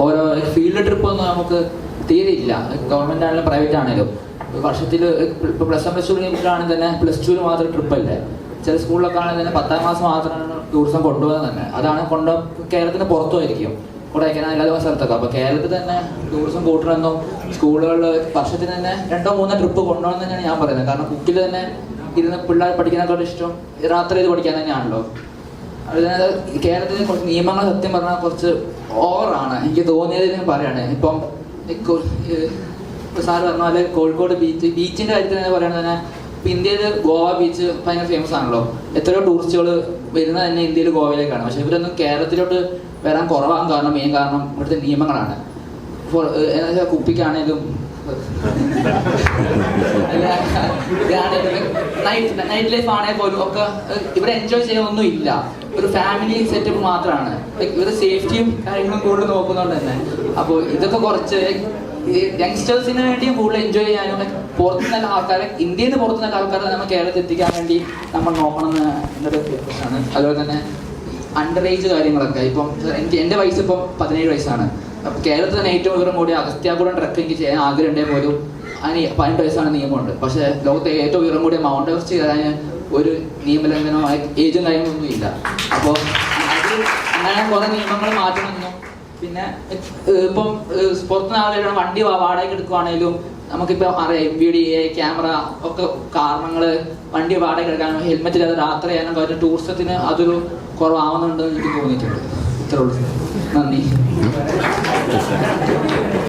ഓരോ field trip ഒന്നും നമുക്ക് തീരെ ഇല്ല. ഗവൺമെന്റ് ആണെങ്കിലും പ്രൈവറ്റ് ആണെങ്കിലും വർഷത്തിൽ ഇപ്പോൾ +1 +2 തന്നെ +2 മാത്രം ട്രിപ്പല്ലേ. ചില സ്കൂളിലൊക്കെ ആണെങ്കിൽ തന്നെ 10ാം ക്ലാസ് മാത്രമാണ് ടൂറിസം കൊണ്ടുപോകുന്നത് തന്നെ. അതാണ് കേരളത്തിന് പുറത്തുമായിരിക്കും, കൊടൈക്കനാൽ എല്ലാ സ്ഥലത്തൊക്കെ. അപ്പോൾ കേരളത്തിൽ തന്നെ ടൂറിസം കൂട്ടണമെന്നും സ്കൂളുകളിൽ വർഷത്തിന് തന്നെ 2-3 ട്രിപ്പ് കൊണ്ടുപോകണം തന്നെയാണ് ഞാൻ പറയുന്നത്. കാരണം കുക്കിൽ തന്നെ ഇരുന്ന് പിള്ളേർ പഠിക്കാനൊക്കെ ഇഷ്ടം യാത്ര ചെയ്ത് പഠിക്കാൻ തന്നെയാണല്ലോ. അതുപോലെ കേരളത്തിലെ കുറച്ച് നിയമങ്ങൾ സത്യം പറഞ്ഞാൽ കുറച്ച് ഓവറാണ് എനിക്ക് തോന്നിയത് ഞാൻ പറയാണ്. ഇപ്പം സാറ് പറഞ്ഞ പോലെ കോഴിക്കോട് ബീച്ചിൻ്റെ കാര്യത്തിൽ തന്നെ പറയുന്നത് തന്നെ ഇപ്പം ഇന്ത്യയിൽ ഗോവ ബീച്ച് ഭയങ്കര ഫേമസ് ആണല്ലോ. എത്രയോ ടൂറിസ്റ്റുകൾ വരുന്നത് തന്നെ ഇന്ത്യയിൽ ഗോവയിലേക്കാണ്. പക്ഷെ ഇവരൊന്നും കേരളത്തിലോട്ട് വരാൻ കുറവാൻ കാരണം മെയിൻ കാരണം ഇവിടുത്തെ നിയമങ്ങളാണ്. എന്താ കുപ്പിക്കാണേലും നൈറ്റ് ലൈഫ് ആണെങ്കിൽ പോലും ഒക്കെ ഇവിടെ എൻജോയ് ചെയ്യാനൊന്നും ഇല്ല. ഒരു ഫാമിലി സെറ്റപ്പ് മാത്രമാണ്. ഇവരുടെ സേഫ്റ്റിയും കാര്യങ്ങളും കൂടുതൽ നോക്കുന്നുണ്ട് തന്നെ. അപ്പോൾ ഇതൊക്കെ കുറച്ച് യങ്സ്റ്റേഴ്സിന് വേണ്ടിയും കൂടുതൽ എൻജോയ് ചെയ്യാനും പുറത്തുനിന്നുള്ള ആൾക്കാരെ, ഇന്ത്യയിൽ നിന്ന് പുറത്തുനിന്നുള്ള ആൾക്കാരെ നമ്മൾ കേരളത്തിൽ എത്തിക്കാൻ വേണ്ടി നമ്മൾ നോക്കണമെന്ന് എന്നൊരു പ്രശ്നമാണ്. അതുപോലെ തന്നെ അണ്ടർ ഏജ് കാര്യങ്ങളൊക്കെ ഇപ്പം എൻ്റെ വയസ്സ് ഇപ്പം 17 വയസ്സാണ്. അപ്പം കേരളത്തിൽ തന്നെ ഏറ്റവും ഉയരം കൂടിയ അഗസ്ത്യാർകൂടം ട്രക്കിംഗ് ചെയ്യാൻ ആഗ്രഹം ഉണ്ടെങ്കിൽ പോലും അതിന് 18 വയസ്സാണ് നിയമമുണ്ട്. പക്ഷേ ലോകത്തെ ഏറ്റവും ഉയരം കൂടിയ മൗണ്ട് എവറസ്റ്റ് ചെയ്താൽ ഒരു നിയമലംഘനമോ ഏജും കാര്യങ്ങളൊന്നും ഇല്ല. അപ്പോൾ അത് അങ്ങനെ കുറേ നിയമങ്ങൾ മാറ്റണമെന്നും പിന്നെ ഇപ്പം പുറത്തുനിന്ന് ആളുകൾ വണ്ടി വാടകയ്ക്ക് എടുക്കുവാണെങ്കിലും നമുക്കിപ്പോൾ അറിയാം വീഡിയോ ക്യാമറ ഒക്കെ കാരണങ്ങൾ വണ്ടി വാടക എടുക്കാനോ ഹെൽമെറ്റ് ഇല്ലാതെ യാത്ര ചെയ്യാനോ ഒരു ടൂറിസത്തിന് അതൊരു കുറവാകുന്നുണ്ടെന്ന് എനിക്ക് തോന്നിയിട്ടുണ്ട്. ഇത്രേ ഉള്ളൂ. നന്ദി.